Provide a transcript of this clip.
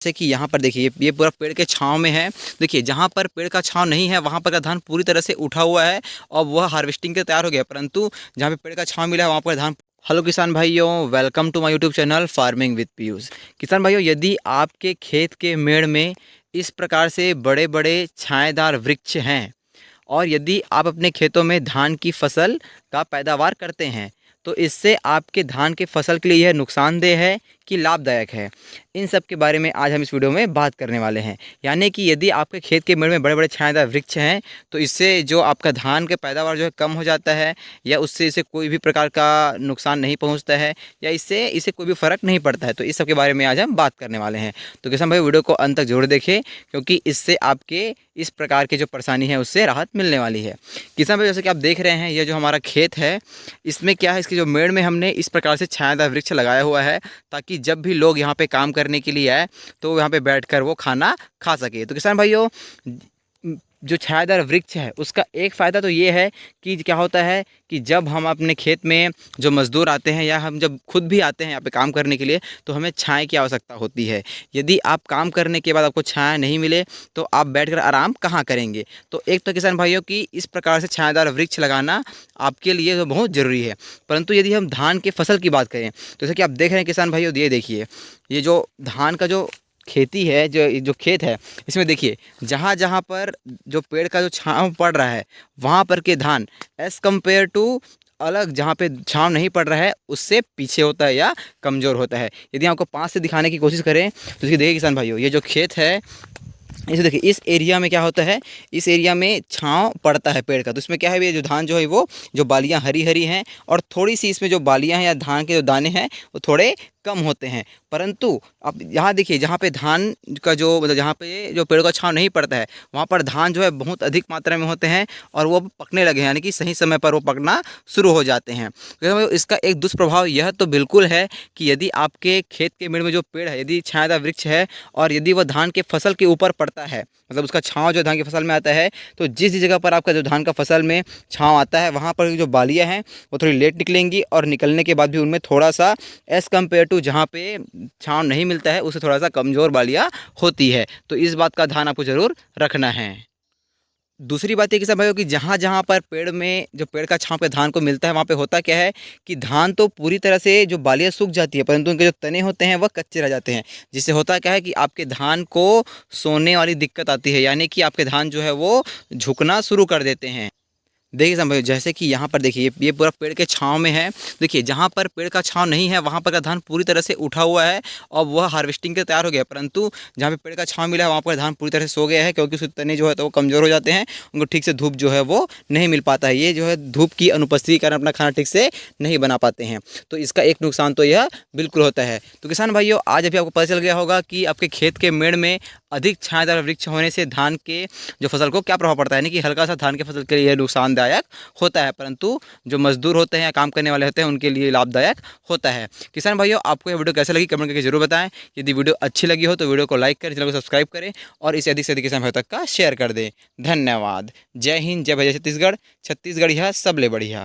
जैसे कि यहाँ पर देखिए ये पूरा पेड़ के छाँव में है। देखिए जहाँ पर पेड़ का छाँव नहीं है वहाँ पर का धान पूरी तरह से उठा हुआ है और वह हार्वेस्टिंग के तैयार हो गया, परंतु जहाँ पे पेड़ का छाँव मिला है वहाँ पर धान। हेलो किसान भाइयों, welcome to my YouTube channel farming with Piyush. किसान भाइयों, यदि आपके खेत के मेड़ में इस प्रकार से बड़े बड़े छाएदार वृक्ष हैं और यदि आप अपने खेतों में धान की फसल का पैदावार करते हैं तो इससे आपके धान के फसल के लिए यह नुकसानदेह है कि लाभदायक है, इन सब के बारे में आज हम इस वीडियो में बात करने वाले हैं। यानी कि यदि आपके खेत के मेड़ में बड़े बड़े छायादार वृक्ष हैं तो इससे जो आपका धान के पैदावार जो है कम हो जाता है, या उससे इसे कोई भी प्रकार का नुकसान नहीं पहुंचता है, या इससे कोई भी फ़र्क नहीं पड़ता है। तो इस सब के बारे में आज हम बात करने वाले हैं। तो किसान भाई वीडियो को अंत तक जरूर देखें, क्योंकि इससे आपके इस प्रकार की जो परेशानी है उससे राहत मिलने वाली है। किसान भाई जैसे कि आप देख रहे हैं, यह जो हमारा खेत है इसमें क्या है, इसके जो मेड़ में हमने इस प्रकार से छायादार वृक्ष लगाया हुआ है ताकि जब भी लोग यहाँ पे काम करने के लिए आए तो यहाँ पे बैठकर वो खाना खा सके। तो किसान भाइयों, जो छायादार वृक्ष है उसका एक फ़ायदा तो ये है कि क्या होता है कि जब हम अपने खेत में जो मज़दूर आते हैं या हम जब खुद भी आते हैं यहाँ पे काम करने के लिए तो हमें छाया की आवश्यकता होती है। यदि आप काम करने के बाद आपको छाया नहीं मिले तो आप बैठकर आराम कहाँ करेंगे। तो एक तो किसान भाइयों की इस प्रकार से छायादार वृक्ष लगाना आपके लिए तो बहुत ज़रूरी है। परंतु यदि हम धान के फसल की बात करें तो जैसे कि आप देख रहे हैं किसान भाइयों, ये देखिए ये जो धान का जो खेती है, जो खेत है, इसमें देखिए जहाँ जहाँ पर जो पेड़ का जो छांव पड़ रहा है वहाँ पर के धान एज़ कम्पेयर टू अलग जहाँ पे छांव नहीं पड़ रहा है उससे पीछे होता है या कमज़ोर होता है। यदि आपको पास से दिखाने की कोशिश करें तो देखिए किसान भाइयों, ये जो खेत है इसे देखिए, इस एरिया में क्या होता है, इस एरिया में छांव पड़ता है पेड़ का, तो इसमें क्या है, ये जो धान जो है वो जो बालियाँ हरी हरी हैं और थोड़ी सी इसमें जो बालियाँ हैं या धान के जो दाने हैं वो थोड़े कम होते हैं। परंतु अब यहाँ देखिए जहाँ पे धान का जो मतलब जहाँ पे जो पेड़ का छांव नहीं पड़ता है वहाँ पर धान जो है बहुत अधिक मात्रा में होते हैं और वो पकने लगे हैं, यानी कि सही समय पर वो पकना शुरू हो जाते हैं। तो इसका एक दुष्प्रभाव यह तो बिल्कुल है कि यदि आपके खेत के मेड़ में जो पेड़ है, यदि छायादार वृक्ष है और यदि वह धान के फसल के ऊपर पड़ता है, मतलब उसका छांव जो धान की फसल में आता है, तो जिस जगह पर आपका जो धान का फसल में छांव आता है वहाँ पर जो बालियाँ हैं वो थोड़ी लेट निकलेंगी और निकलने के बाद भी उनमें थोड़ा सा एज़ कम्पेयर टू जहाँ पे छांव नहीं मिलता है उससे थोड़ा सा कमज़ोर बालियाँ होती है। तो इस बात का ध्यान आपको ज़रूर रखना है। दूसरी बात ये किसान भाइयों कि जहाँ जहाँ पर पेड़ में जो पेड़ का छांव पे धान को मिलता है वहाँ पे होता क्या है कि धान तो पूरी तरह से जो बालियाँ सूख जाती है, परंतु उनके जो तने होते हैं वह कच्चे रह जाते हैं, जिससे होता क्या है कि आपके धान को सोने वाली दिक्कत आती है, यानी कि आपके धान जो है वो झुकना शुरू कर देते हैं। देखिए समझो, जैसे कि यहाँ पर देखिए ये पूरा पेड़ के छाँव में है। देखिए जहाँ पर पेड़ का छाँव नहीं है वहाँ पर का धान पूरी तरह से उठा हुआ है और वह हार्वेस्टिंग के तैयार हो गया, परंतु जहाँ पे पेड़ का छाँव मिला है वहाँ पर धान पूरी तरह से सो गया है, क्योंकि उसके तने जो है तो वो कमज़ोर हो जाते हैं, उनको ठीक से धूप जो है वो नहीं मिल पाता है। ये जो है धूप की अनुपस्थिति के कारण अपना खाना ठीक से नहीं बना पाते हैं, तो इसका एक नुकसान तो यह बिल्कुल होता है। तो किसान भाइयों, आज अभी आपको पता चल गया होगा कि आपके खेत के मेड़ में अधिक छायादार वृक्ष होने से धान के जो फसल को क्या प्रभाव पड़ता है, यानी कि हल्का सा धान के फसल के लिए नुकसानदायक होता है, परंतु जो मजदूर होते हैं या काम करने वाले होते हैं उनके लिए लाभदायक होता है। किसान भाइयों, आपको ये वीडियो कैसे लगी कमेंट करके जरूर बताएं। यदि वीडियो अच्छी लगी हो तो वीडियो को लाइक करें, चैनल को सब्सक्राइब करें और इसे अधिक से अधिक किसान भाइयों तक का शेयर कर दें। धन्यवाद। जय हिंद, जय भैया छत्तीसगढ़, छत्तीसगढ़ यह सबले बढ़िया।